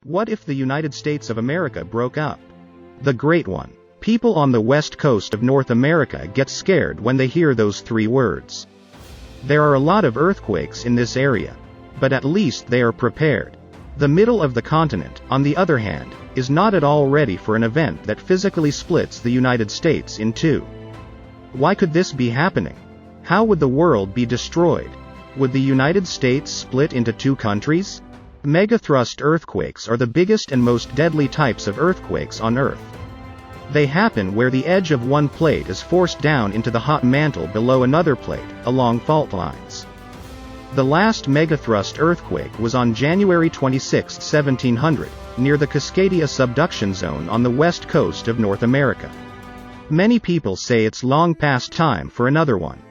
What if the United States of America broke up? The Great One. People on the west coast of North America get scared when they hear those three words. There are a lot of earthquakes in this area, but at least they are prepared. The middle of the continent, on the other hand, is not at all ready for an event that physically splits the United States in two. Why could this be happening? How would the world be destroyed? Would the United States split into two countries? Megathrust earthquakes are the biggest and most deadly types of earthquakes on Earth. They happen where the edge of one plate is forced down into the hot mantle below another plate, along fault lines. The last megathrust earthquake was on January 26, 1700, near the Cascadia subduction zone on the west coast of North America. Many people say it's long past time for another one.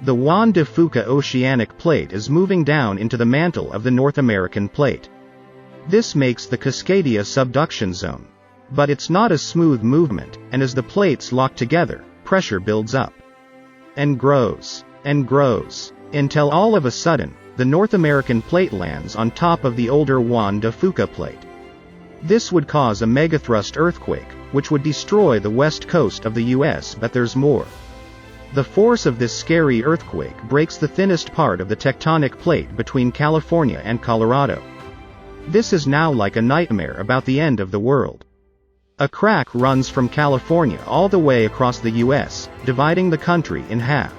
The Juan de Fuca oceanic plate is moving down into the mantle of the North American plate. This makes the Cascadia subduction zone. But it's not a smooth movement, and as the plates lock together, pressure builds up. And grows, until all of a sudden, the North American plate lands on top of the older Juan de Fuca plate. This would cause a megathrust earthquake, which would destroy the west coast of the US, but there's more. The force of this scary earthquake breaks the thinnest part of the tectonic plate between California and Colorado. This is now like a nightmare about the end of the world. A crack runs from California all the way across the US, dividing the country in half.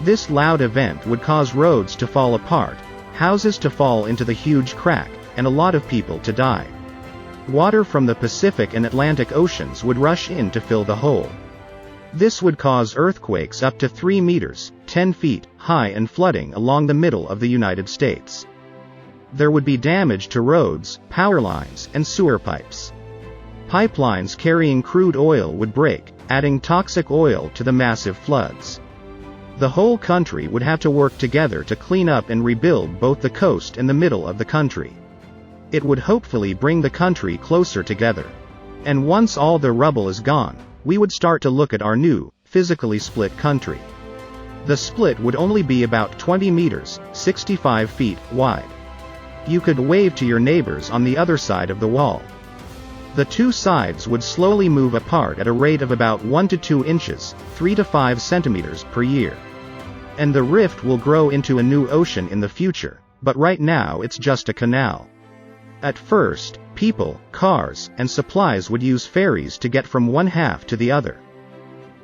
This loud event would cause roads to fall apart, houses to fall into the huge crack, and a lot of people to die. Water from the Pacific and Atlantic Oceans would rush in to fill the hole. This would cause earthquakes up to 3 meters, 10 feet, high and flooding along the middle of the United States. There would be damage to roads, power lines, and sewer pipes. Pipelines carrying crude oil would break, adding toxic oil to the massive floods. The whole country would have to work together to clean up and rebuild both the coast and the middle of the country. It would hopefully bring the country closer together. And once all the rubble is gone, we would start to look at our new, physically split country. The split would only be about 20 meters, 65 feet, wide. You could wave to your neighbors on the other side of the wall. The two sides would slowly move apart at a rate of about 1 to 2 inches, 3 to 5 centimeters per year. And the rift will grow into a new ocean in the future, but right now it's just a canal. At first, people, cars, and supplies would use ferries to get from one half to the other.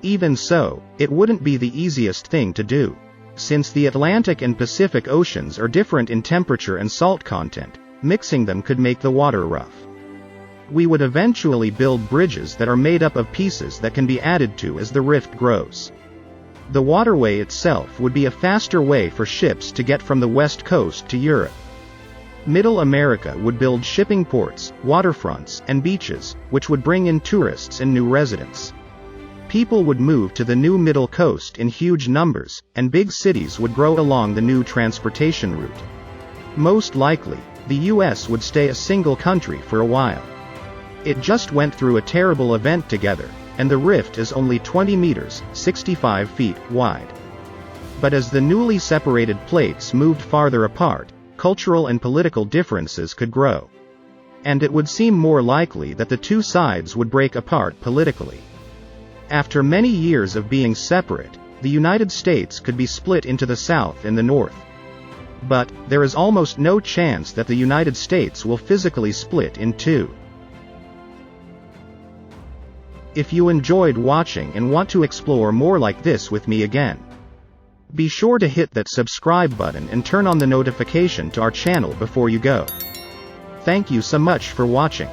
Even so, it wouldn't be the easiest thing to do. Since the Atlantic and Pacific Oceans are different in temperature and salt content, mixing them could make the water rough. We would eventually build bridges that are made up of pieces that can be added to as the rift grows. The waterway itself would be a faster way for ships to get from the west coast to Europe. Middle America would build shipping ports, waterfronts, and beaches, which would bring in tourists and new residents. People would move to the new middle coast in huge numbers, and big cities would grow along the new transportation route. Most likely, the US would stay a single country for a while. It just went through a terrible event together, and the rift is only 20 meters, 65 feet, wide. But as the newly separated plates moved farther apart, cultural and political differences could grow. And it would seem more likely that the two sides would break apart politically. After many years of being separate, the United States could be split into the South and the North. But there is almost no chance that the United States will physically split in two. If you enjoyed watching and want to explore more like this with me again, be sure to hit that subscribe button and turn on the notification to our channel before you go. Thank you so much for watching.